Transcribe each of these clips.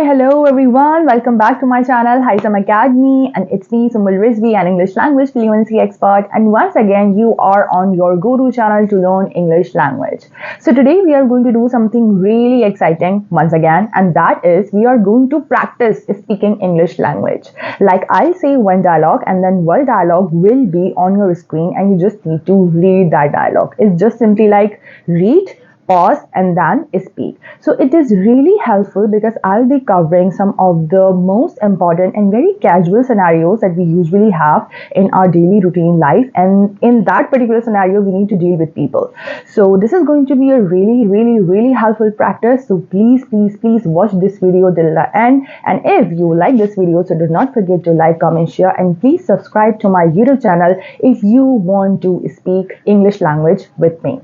hello everyone. Welcome back to my channel, Hisam Academy, and it's me, Sumbul Rizvi, an English language fluency expert. And once again, you are on your go-to channel to learn English language. So today we are going to do something really exciting once again, and that is we are going to practice speaking English language. Like I'll say one dialogue, and then one dialogue will be on your screen, and you just need to read that dialogue. It's just simply like read, pause, and then speak. So it is really helpful because I'll be covering some of the most important and very casual scenarios that we usually have in our daily routine life, and in that particular scenario we need to deal with people. So this is going to be a really helpful practice. So please watch this video till the end, and if you like this video, so do not forget to like, comment, share, and please subscribe to my YouTube channel if you want to speak English language with me.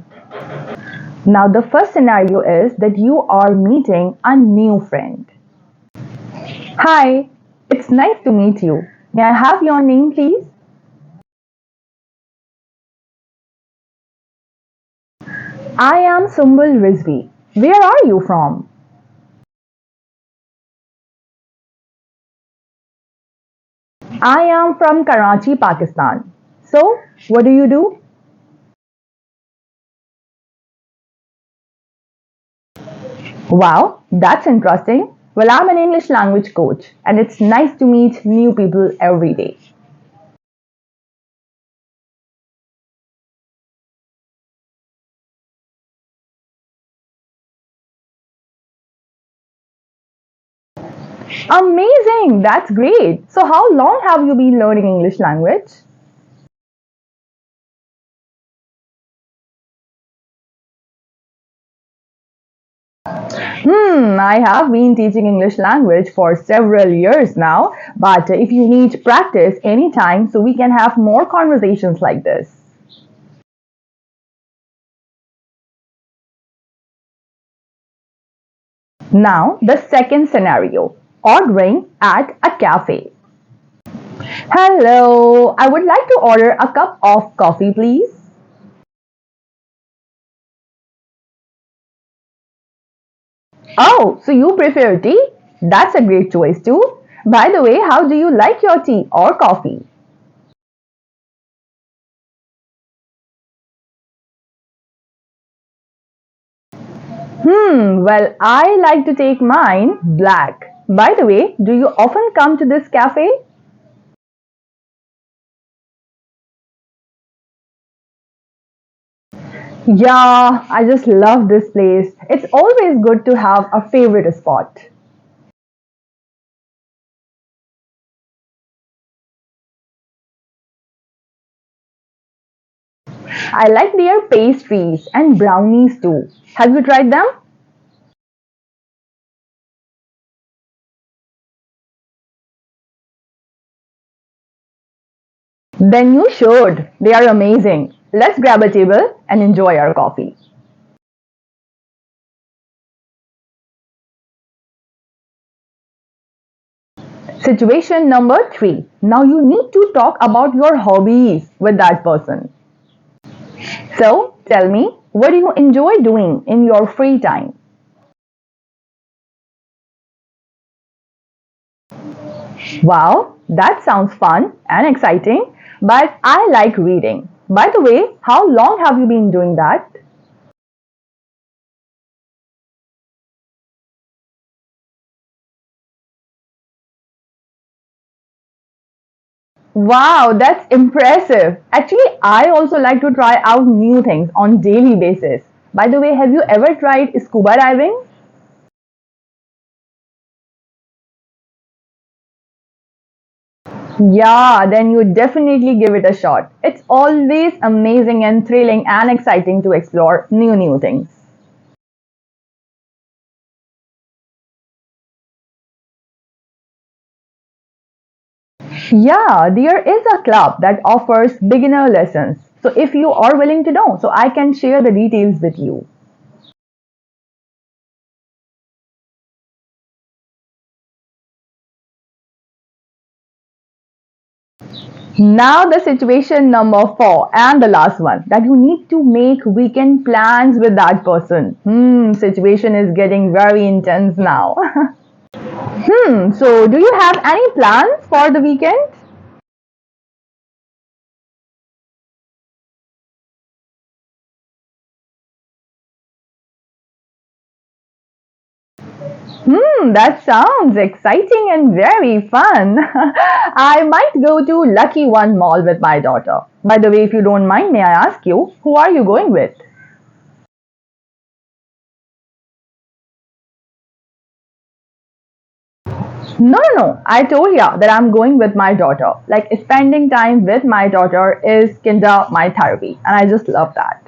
Now, the first scenario is that you are meeting a new friend. Hi, it's nice to meet you. May I have your name, please? I am Sumbul Rizvi. Where are you from? I am from Karachi, Pakistan. So, what do you do? Wow, that's interesting. Well, I'm an English language coach, and it's nice to meet new people every day. Amazing! That's great. So, how long have you been learning English language? I have been teaching English language for several years now, but if you need practice anytime, so we can have more conversations like this. Now, the second scenario, ordering at a cafe. Hello, I would like to order a cup of coffee, please. Oh, so you prefer tea? That's a great choice too. By the way, how do you like your tea or coffee? Well, I like to take mine black. By the way, do you often come to this cafe? Yeah, I just love this place. It's always good to have a favorite spot. I like their pastries and brownies too. Have you tried them? Then you should. They are amazing. Let's grab a table and enjoy our coffee. Situation number 3. Now you need to talk about your hobbies with that person. So, tell me, what do you enjoy doing in your free time? Wow, that sounds fun and exciting, but I like reading. By the way, how long have you been doing that? Wow, that's impressive. Actually, I also like to try out new things on daily basis. By the way, have you ever tried scuba diving? Yeah, then you definitely give it a shot. It's always amazing and thrilling and exciting to explore new things. Yeah, there is a club that offers beginner lessons. So if you are willing to know, so I can share the details with you. Now the situation number 4 and the last one, that you need to make weekend plans with that person. Situation is getting very intense now. So do you have any plans for the weekend? That sounds exciting and very fun. I might go to Lucky One Mall with my daughter. By the way, if you don't mind, may I ask you, who are you going with? No, no, no. I told ya that I'm going with my daughter. Like, spending time with my daughter is kinda my therapy, and I just love that.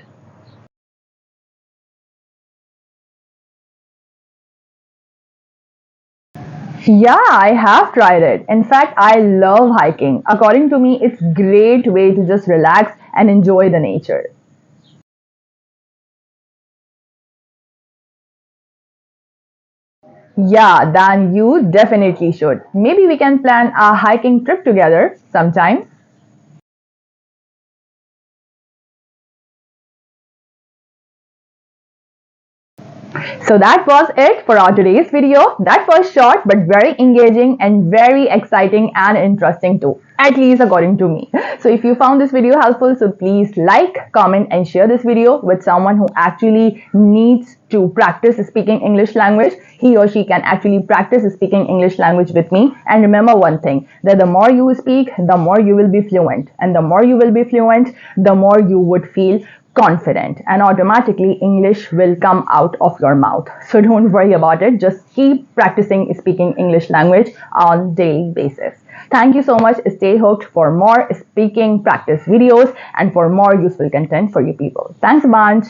Yeah, I have tried it. In fact, I love hiking. According to me, it's great way to just relax and enjoy the nature. Yeah, then you definitely should. Maybe we can plan a hiking trip together sometime. So that was it for our today's video. That was short but very engaging and very exciting and interesting too. At least according to me. So if you found this video helpful, so please like, comment and share this video with someone who actually needs to practice speaking English language. He or she can actually practice speaking English language with me. And remember one thing, that the more you speak, the more you will be fluent. And the more you will be fluent, the more you would feel confident, and automatically English will come out of your mouth. So don't worry about it. Just keep practicing speaking English language on daily basis. Thank you so much. Stay hooked for more speaking practice videos and for more useful content for you people. Thanks a bunch.